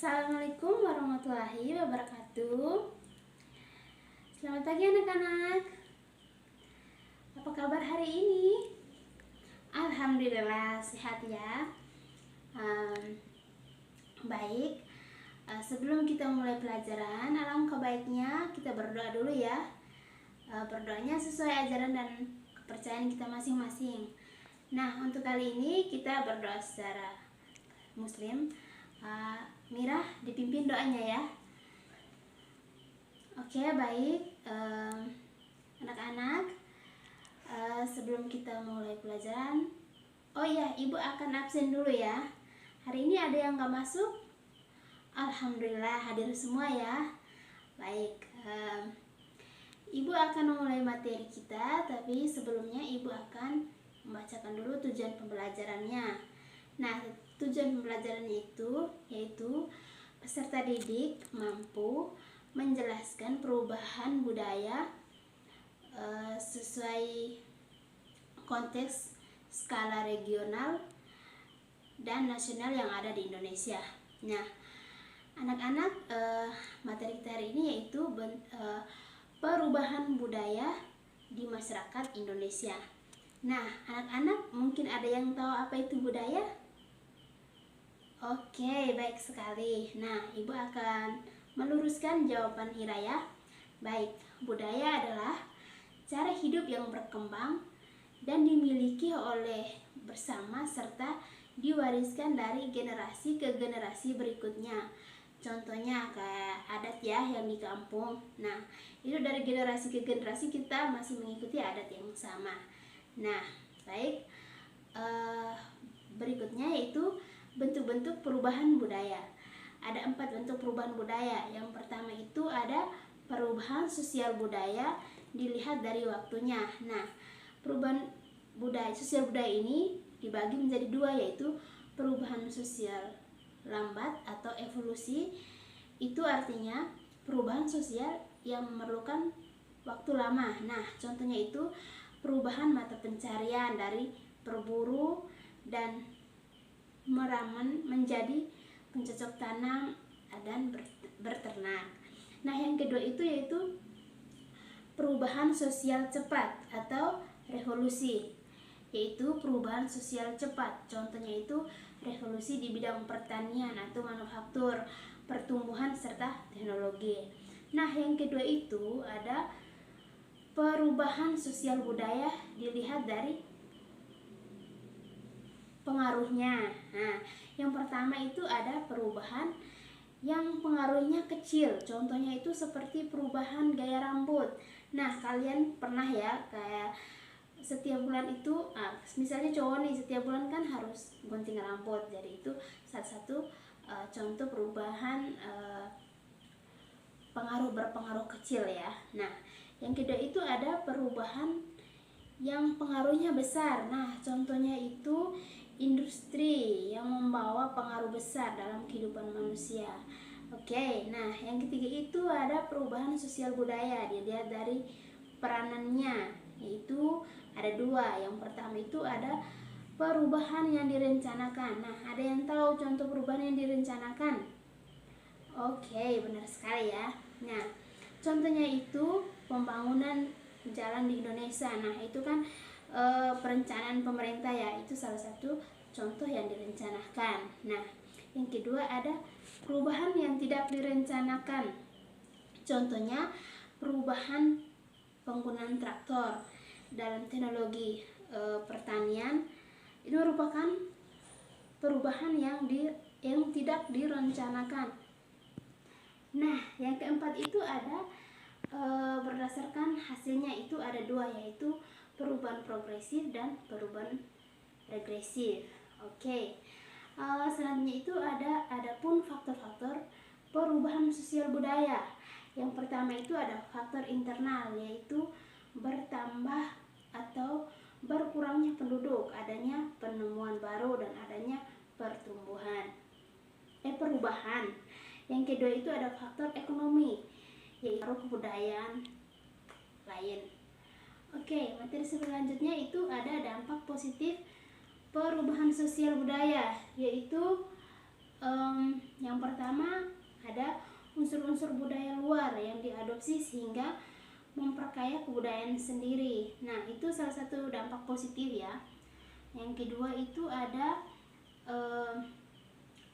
Assalamualaikum warahmatullahi wabarakatuh. Selamat pagi anak-anak. Apa kabar hari ini? Alhamdulillah sehat ya. Baik. Sebelum kita mulai pelajaran, alangkah baiknya kita berdoa dulu ya. Berdoanya sesuai ajaran dan kepercayaan kita masing-masing. Nah, untuk kali ini kita berdoa secara Muslim. Mira dipimpin doanya ya. Oke, baik anak-anak, sebelum kita mulai pelajaran, oh ya, ibu akan absen dulu ya. Hari ini ada yang gak masuk? Alhamdulillah hadir semua ya. Baik, ibu akan memulai materi kita, tapi sebelumnya ibu akan membacakan dulu tujuan pembelajarannya. Nah, tujuan pembelajarannya itu yaitu peserta didik mampu menjelaskan perubahan budaya sesuai konteks skala regional dan nasional yang ada di Indonesia. Nah, anak-anak, materi kita hari ini yaitu perubahan budaya di masyarakat Indonesia. Nah, anak-anak mungkin ada yang tahu apa itu budaya? Oke, baik sekali. Nah, ibu akan meluruskan jawaban Ira ya. Baik, budaya adalah cara hidup yang berkembang dan dimiliki oleh bersama serta diwariskan dari generasi ke generasi berikutnya. Contohnya kayak adat ya yang di kampung. Nah, itu dari generasi ke generasi kita masih mengikuti adat yang sama. Nah, baik. Berikutnya yaitu bentuk-bentuk perubahan budaya. Ada 4 bentuk perubahan budaya. Yang pertama itu ada perubahan sosial budaya dilihat dari waktunya. Nah, perubahan sosial budaya ini dibagi menjadi 2, yaitu perubahan sosial lambat atau evolusi. Itu artinya perubahan sosial yang memerlukan waktu lama. Nah, contohnya itu perubahan mata pencarian dari berburu dan meramen menjadi pencocok tanam dan berternak. Nah, yang kedua itu yaitu perubahan sosial cepat atau revolusi, yaitu perubahan sosial cepat. Contohnya itu revolusi di bidang pertanian atau manufaktur, pertumbuhan serta teknologi. Nah, yang kedua itu ada perubahan sosial budaya dilihat dari pengaruhnya. Nah, yang pertama itu ada perubahan yang pengaruhnya kecil. Contohnya itu seperti perubahan gaya rambut. Nah, kalian pernah ya kayak setiap bulan itu, misalnya cowok nih setiap bulan kan harus gunting rambut. Jadi itu satu contoh perubahan berpengaruh kecil ya. Nah, yang kedua itu ada perubahan yang pengaruhnya besar. Nah, contohnya itu industri yang membawa pengaruh besar dalam kehidupan manusia. Oke, nah yang ketiga itu ada perubahan sosial budaya dilihat dari peranannya, yaitu ada 2. Yang pertama itu ada perubahan yang direncanakan. Nah, ada yang tahu contoh perubahan yang direncanakan? Oke, benar sekali ya. Nah, contohnya itu pembangunan jalan di Indonesia. Nah, itu kan perencanaan pemerintah ya, itu salah satu contoh yang direncanakan. Nah, yang kedua ada perubahan yang tidak direncanakan. Contohnya perubahan penggunaan traktor dalam teknologi pertanian. Itu merupakan perubahan yang tidak direncanakan. Nah, yang keempat itu ada berdasarkan hasilnya itu ada 2, yaitu perubahan progresif dan perubahan regresif. Oke. Selanjutnya itu ada pun faktor-faktor perubahan sosial budaya. Yang pertama itu ada faktor internal, yaitu bertambah atau berkurangnya penduduk, adanya penemuan baru dan adanya perubahan. Yang kedua itu ada faktor ekonomi, yaitu kebudayaan lain. Oke, materi selanjutnya itu ada dampak positif perubahan sosial budaya, yaitu yang Yang pertama, ada unsur-unsur budaya luar yang diadopsi sehingga memperkaya kebudayaan sendiri. Nah, itu salah satu dampak positif ya. Yang kedua itu ada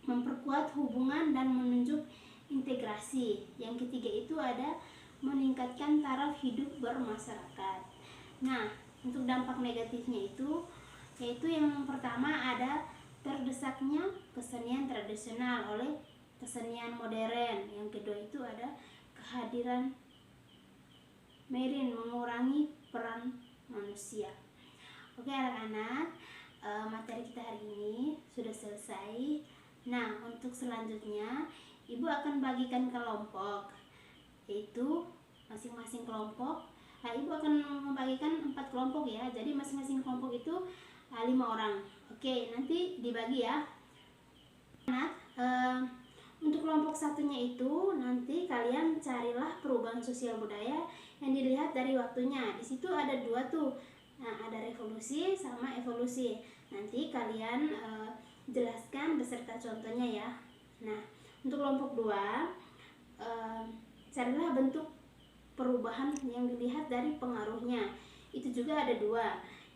memperkuat hubungan dan menunjuk integrasi. Yang ketiga itu ada meningkatkan taraf hidup bermasyarakat. Nah, untuk dampak negatifnya itu yaitu yang pertama ada terdesaknya kesenian tradisional oleh kesenian modern. Yang kedua itu ada kehadiran merin mengurangi peran manusia. Oke anak-anak, materi kita hari ini sudah selesai. Nah, untuk selanjutnya Ibu akan bagikan kelompok, yaitu masing-masing kelompok. Nah, Ibu akan membagikan 4 kelompok ya. Jadi masing-masing kelompok itu 5 orang. Oke, nanti dibagi ya. Nah, untuk kelompok satunya itu nanti kalian carilah perubahan sosial budaya yang dilihat dari waktunya. Di situ ada 2 tuh. Nah, ada revolusi sama evolusi. Nanti kalian jelaskan beserta contohnya ya. Nah, untuk kelompok 2, carilah bentuk perubahan yang dilihat dari pengaruhnya. Itu juga ada 2,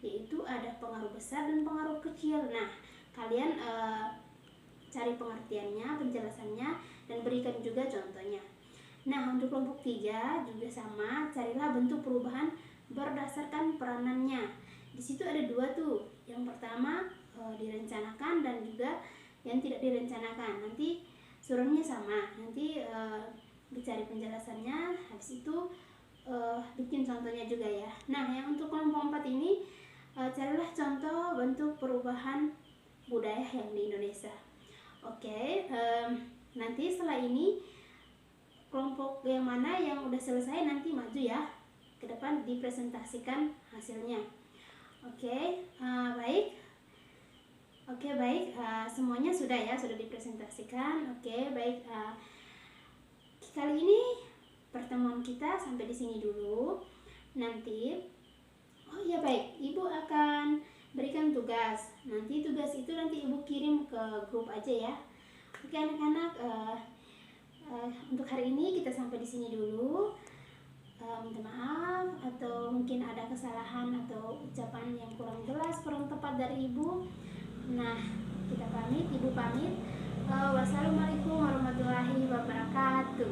yaitu ada pengaruh besar dan pengaruh kecil. Nah, kalian cari pengertiannya, penjelasannya, dan berikan juga contohnya. Nah, untuk kelompok 3 juga sama, carilah bentuk perubahan berdasarkan peranannya. Di situ ada 2 tuh. Yang pertama direncanakan dan juga yang tidak direncanakan. Nanti suruhnya sama. Nanti dicari penjelasannya, habis itu bikin contohnya juga ya. Nah, yang untuk kelompok 4 ini carilah contoh bentuk perubahan budaya yang di Indonesia. Oke, nanti setelah ini kelompok yang mana yang udah selesai nanti maju ya ke depan dipresentasikan hasilnya. Oke, baik. Oke, baik. Semuanya sudah ya, sudah dipresentasikan. Oke, baik. Kali ini pertemuan kita sampai di sini dulu. Nanti, oh iya baik, Ibu akan berikan tugas. Nanti tugas itu nanti Ibu kirim ke grup aja ya. Oke anak-anak, untuk hari ini kita sampai di sini dulu. Minta maaf atau mungkin ada kesalahan atau ucapan yang kurang jelas, kurang tepat dari Ibu. Nah, kita pamit, Ibu pamit. Wassalamualaikum warahmatullahi wabarakatuh.